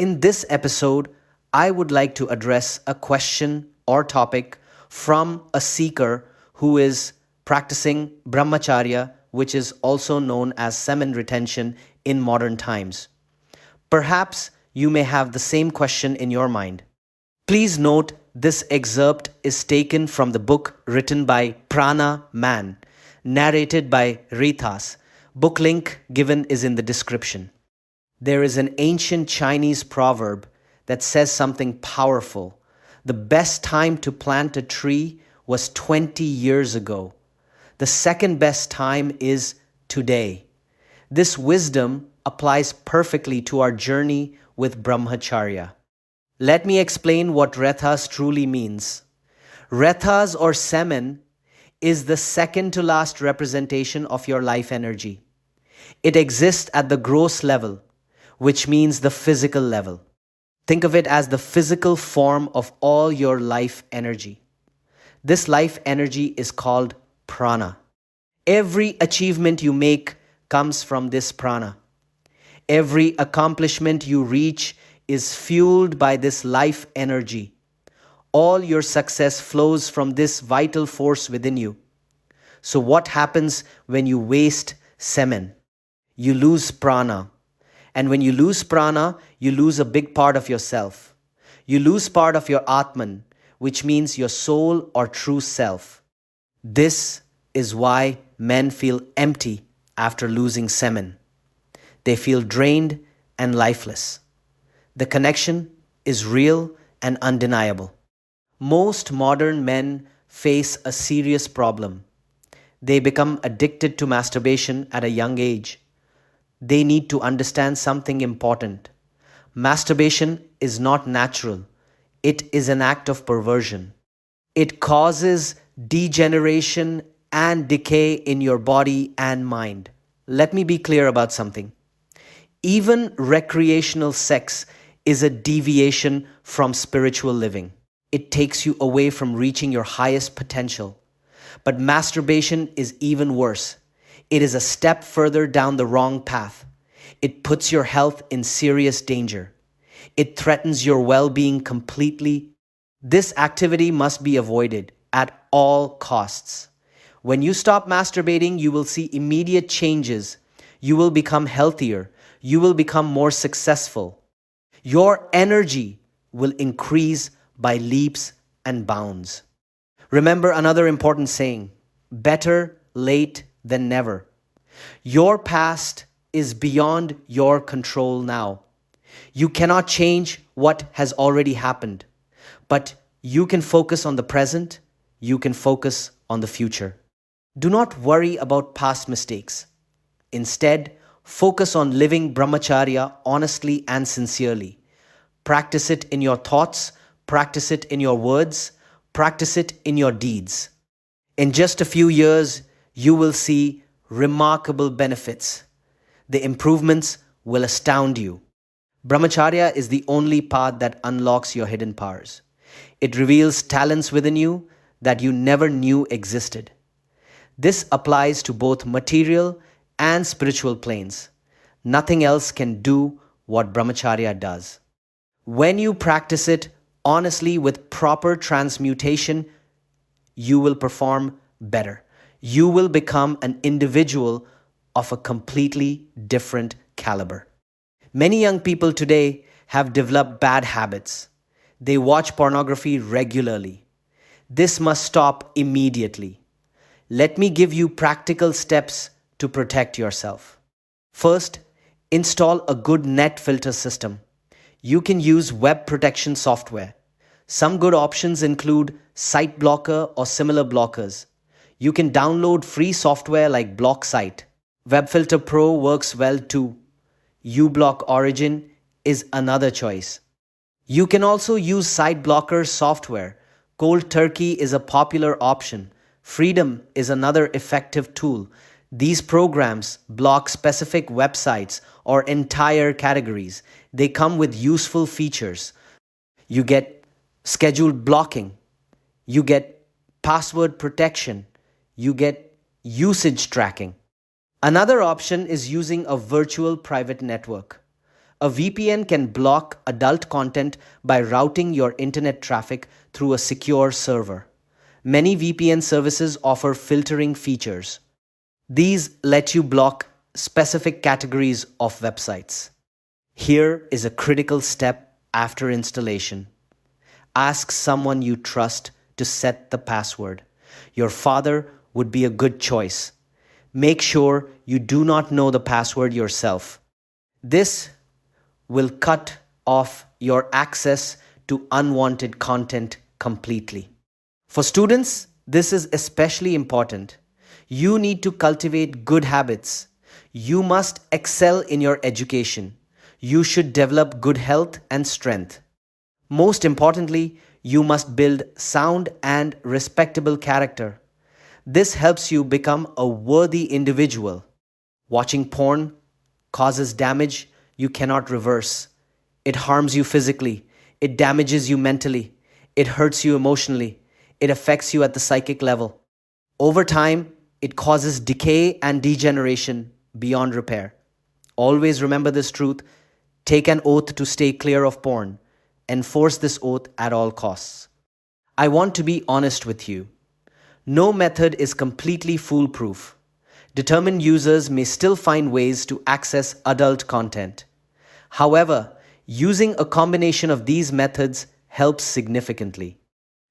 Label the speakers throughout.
Speaker 1: In this episode, I would like to address a question or topic from a seeker who is practicing Brahmacharya, which is also known as semen retention in modern times. Perhaps you may have the same question in your mind. Please note this excerpt is taken from the book written by PRANA MAN, narrated by Rithas. Book link given is in the description. There is an ancient Chinese proverb that says something powerful. The best time to plant a tree was 20 years ago. The second best time is today. This wisdom applies perfectly to our journey with Brahmacharya. Let me explain what Rethas truly means. Rethas or semen is the second to last representation of your life energy. It exists at the gross level, which means the physical level. Think of it as the physical form of all your life energy. This life energy is called prana. Every achievement you make comes from this prana. Every accomplishment you reach is fueled by this life energy. All your success flows from this vital force within you. So what happens when you waste semen? You lose prana. And when you lose prana, you lose a big part of yourself. You lose part of your Atman, which means your soul or true self. This is why men feel empty after losing semen. They feel drained and lifeless. The connection is real and undeniable. Most modern men face a serious problem. They become addicted to masturbation at a young age. They need to understand something important. Masturbation is not natural. It is an act of perversion. It causes degeneration and decay in your body and mind. Let me be clear about something. Even recreational sex is a deviation from spiritual living. It takes you away from reaching your highest potential. But masturbation is even worse. It is a step further down the wrong path. It puts your health in serious danger. It threatens your well-being completely. This activity must be avoided at all costs. When you stop masturbating, you will see immediate changes. You will become healthier. You will become more successful. Your energy will increase by leaps and bounds. Remember another important saying, better late than never. Your past is beyond your control now. You cannot change what has already happened, but you can focus on the present, you can focus on the future. Do not worry about past mistakes. Instead, focus on living Brahmacharya honestly and sincerely. Practice it in your thoughts, practice it in your words, practice it in your deeds. In just a few years, you will see remarkable benefits. The improvements will astound you. Brahmacharya is the only path that unlocks your hidden powers. It reveals talents within you that you never knew existed. This applies to both material and spiritual planes. Nothing else can do what Brahmacharya does. When you practice it honestly with proper transmutation, you will perform better. You will become an individual of a completely different caliber. Many young people today have developed bad habits. They watch pornography regularly. This must stop immediately. Let me give you practical steps to protect yourself. First, install a good net filter system. You can use web protection software. Some good options include Site Blocker or similar blockers. You can download free software like BlockSite. WebFilter Pro works well too. uBlock Origin is another choice. You can also use Site Blocker software. Cold Turkey is a popular option. Freedom is another effective tool. These programs block specific websites or entire categories. They come with useful features. You get scheduled blocking. You get password protection. You get usage tracking. Another option is using a virtual private network. A VPN can block adult content by routing your internet traffic through a secure server. Many VPN services offer filtering features. These let you block specific categories of websites. Here is a critical step after installation. Ask someone you trust to set the password. Your father would be a good choice. Make sure you do not know the password yourself. This will cut off your access to unwanted content completely. For students, this is especially important. You need to cultivate good habits. You must excel in your education. You should develop good health and strength. Most importantly, you must build sound and respectable character. This helps you become a worthy individual. Watching porn causes damage you cannot reverse. It harms you physically. It damages you mentally. It hurts you emotionally. It affects you at the psychic level. Over time, it causes decay and degeneration beyond repair. Always remember this truth. Take an oath to stay clear of porn. Enforce this oath at all costs. I want to be honest with you. No method is completely foolproof. Determined users may still find ways to access adult content. However, using a combination of these methods helps significantly.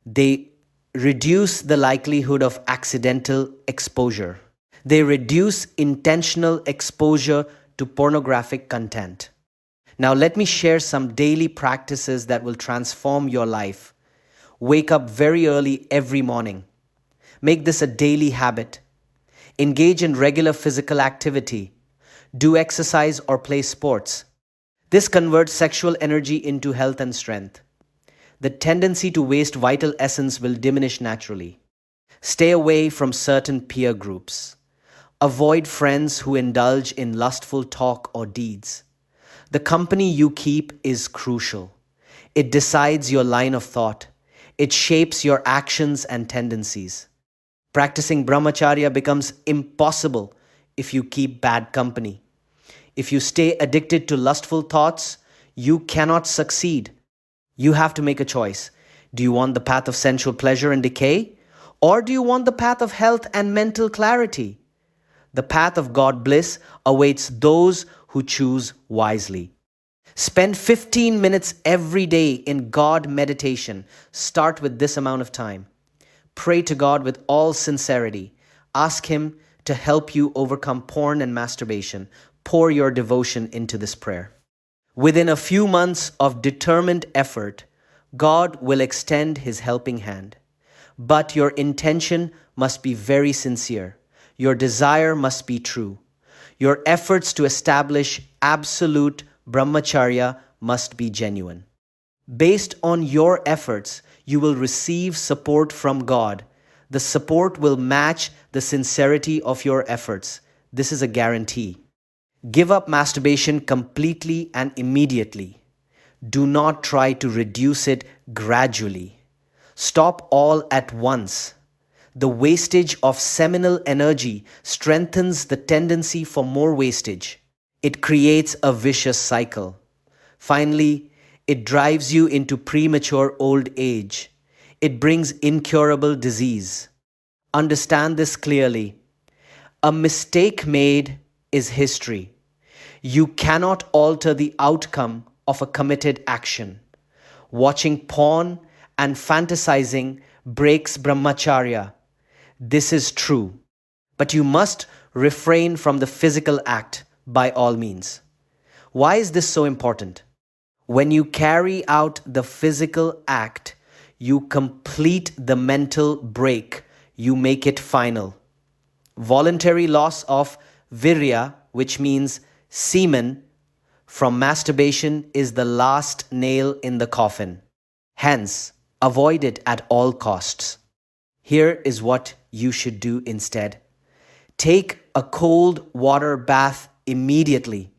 Speaker 1: They reduce the likelihood of accidental exposure. They reduce intentional exposure to pornographic content. Now, let me share some daily practices that will transform your life. Wake up very early every morning. Make this a daily habit. Engage in regular physical activity. Do exercise or play sports. This converts sexual energy into health and strength. The tendency to waste vital essence will diminish naturally. Stay away from certain peer groups. Avoid friends who indulge in lustful talk or deeds. The company you keep is crucial. It decides your line of thought. It shapes your actions and tendencies. Practicing Brahmacharya becomes impossible if you keep bad company. If you stay addicted to lustful thoughts, you cannot succeed. You have to make a choice. Do you want the path of sensual pleasure and decay? Or do you want the path of health and mental clarity? The path of God bliss awaits those who choose wisely. Spend 15 minutes every day in God meditation. Start with this amount of time. Pray to God with all sincerity. Ask Him to help you overcome porn and masturbation. Pour your devotion into this prayer. Within a few months of determined effort, God will extend His helping hand. But your intention must be very sincere. Your desire must be true. Your efforts to establish absolute Brahmacharya must be genuine. Based on your efforts, you will receive support from God. The support will match the sincerity of your efforts. This is a guarantee. Give up masturbation completely and immediately. Do not try to reduce it gradually. Stop all at once. The wastage of seminal energy strengthens the tendency for more wastage. It creates a vicious cycle. Finally, it drives you into premature old age. It brings incurable disease. Understand this clearly. A mistake made is history. You cannot alter the outcome of a committed action. Watching porn and fantasizing breaks Brahmacharya. This is true. But you must refrain from the physical act by all means. Why is this so important? When you carry out the physical act, you complete the mental break. You make it final. Voluntary loss of virya, which means semen, from masturbation is the last nail in the coffin. Hence, avoid it at all costs. Here is what you should do instead. Take a cold water bath immediately.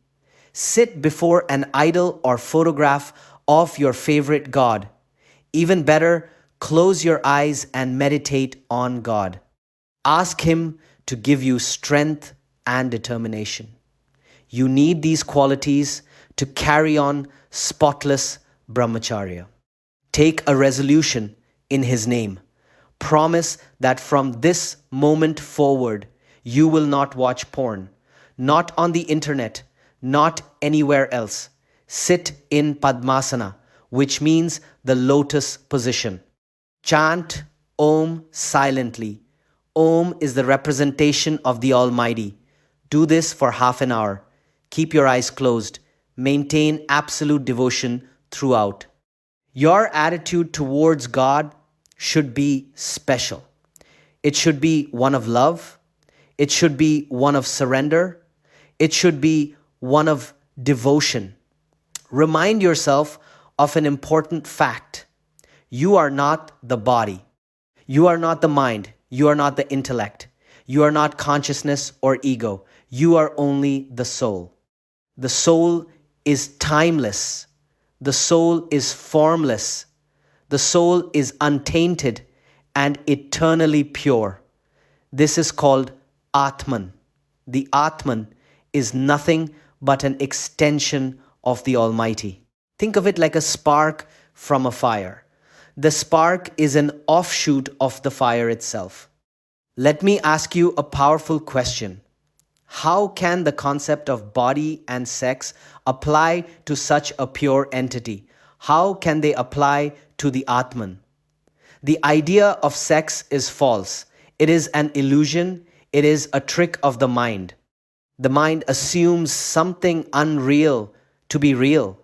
Speaker 1: Sit before an idol or photograph of your favorite god. Even better, close your eyes and meditate on God. Ask Him to give you strength and determination. You need these qualities to carry on spotless Brahmacharya. Take a resolution in His name. Promise that from this moment forward, you will not watch porn, not on the internet, not anywhere else. Sit in Padmasana, which means the lotus position. Chant Om silently. Om is the representation of the Almighty. Do this for half an hour. Keep your eyes closed. Maintain absolute devotion throughout. Your attitude towards God should be special. It should be one of love. It should be one of surrender. It should be one of devotion. Remind yourself of an important fact. You are not the body. You are not the mind. You are not the intellect. You are not consciousness or ego. You are only the soul. The soul is timeless. The soul is formless. The soul is untainted and eternally pure. This is called Atman. The Atman is nothing but an extension of the Almighty. Think of it like a spark from a fire. The spark is an offshoot of the fire itself. Let me ask you a powerful question. How can the concept of body and sex apply to such a pure entity? How can they apply to the Atman? The idea of sex is false. It is an illusion. It is a trick of the mind. The mind assumes something unreal to be real.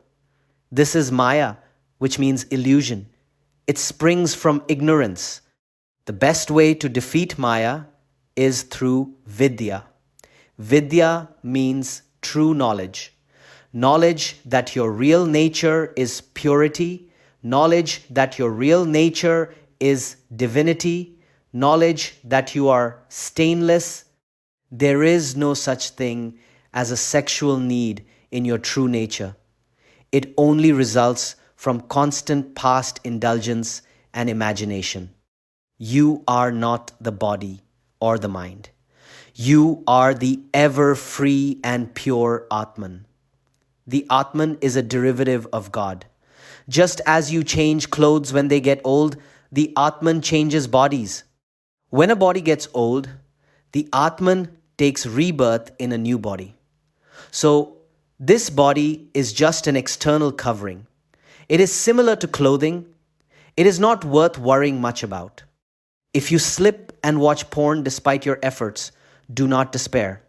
Speaker 1: This is Maya, which means illusion. It springs from ignorance. The best way to defeat Maya is through Vidya. Vidya means true knowledge. Knowledge that your real nature is purity. Knowledge that your real nature is divinity. Knowledge that you are stainless. There is no such thing as a sexual need in your true nature. It only results from constant past indulgence and imagination. You are not the body or the mind. You are the ever free and pure Atman. The Atman is a derivative of God. Just as you change clothes when they get old, the Atman changes bodies. When a body gets old, the Atman takes rebirth in a new body. So, this body is just an external covering. It is similar to clothing. It is not worth worrying much about. If you slip and watch porn despite your efforts, do not despair.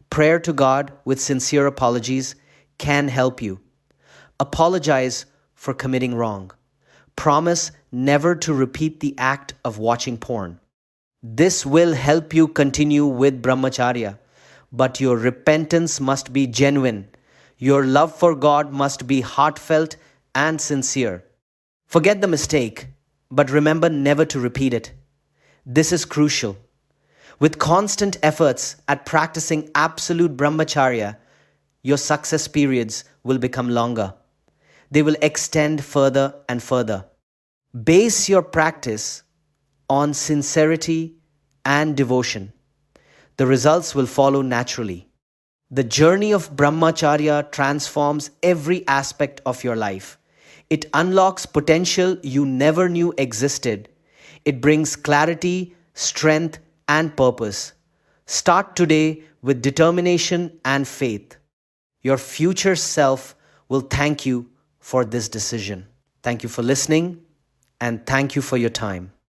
Speaker 1: Prayer to God with sincere apologies can help you. Apologize for committing wrong. Promise never to repeat the act of watching porn. This will help you continue with Brahmacharya, but your repentance must be genuine. Your love for God must be heartfelt and sincere. Forget the mistake, but remember never to repeat it. This is crucial. With constant efforts at practicing absolute Brahmacharya, your success periods will become longer. They will extend further and further. Base your practice on sincerity and devotion. The results will follow naturally. The journey of Brahmacharya transforms every aspect of your life. It unlocks potential you never knew existed. It brings clarity, strength, and purpose. Start today with determination and faith. Your future self will thank you for this decision. Thank you for listening, and thank you for your time.